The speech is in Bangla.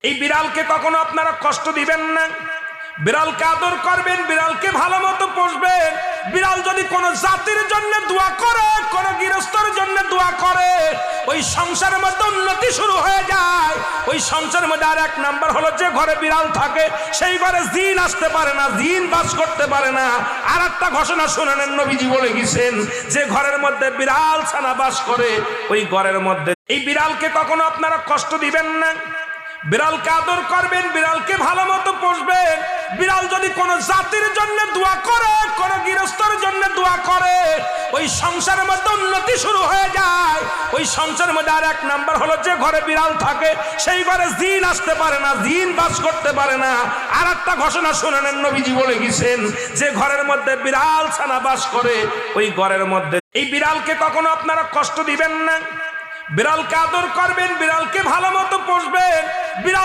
এই বিড়ালকে কখনো আপনারা কষ্ট দিবেন না। বিড়ালকে আদর করবেন, বিড়ালকে ভালো মতো পুষবেন। বিড়াল যদি কোনো জাতির জন্য দোয়া করে, কোনো গৃহস্থর জন্য দোয়া করে, ওই সংসারের মধ্যে উন্নতি শুরু হয়ে যায়। ওই সংসারের মধ্যে আর এক নাম্বার হলো, যে ঘরে বিড়াল থাকে সেই ঘরে জিন আসতে পারে না, জিন বাস করতে পারে না। আর একটা ঘোষণা শুনে নেন, নবীজি বলে গেছেন, যে ঘরের মধ্যে বিড়াল ছানা বাস করে ওই ঘরের মধ্যে এই বিড়ালকে কখনো আপনারা কষ্ট দিবেন না। বিড়ালকে আদর করবেন, বিড়ালকে ভালো মতো পুষবেন। বিড়াল যদি কোনো জাতির জন্য দোয়া করে, কোনো গৃহস্থর জন্য দোয়া করে, ওই সংসারের মধ্যে উন্নতি শুরু হয়ে যায়। ওই সংসারের মধ্যে আর এক নাম্বার হলো, যে ঘরে বিড়াল থাকে সেই ঘরে জিন আসতে পারে না, জিন বাস করতে পারে না। আর একটা ঘোষণা শুনে নেন, নবীজি বলে গেছেন, যে ঘরের মধ্যে বিড়াল ছানা বাস করে ওই ঘরের মধ্যে এই বিড়ালকে কখনো আপনারা কষ্ট দিবেন না। বিড়ালকে আদর করবেন, বিড়ালকে ভালো মতো পুষবেন। বিড়াল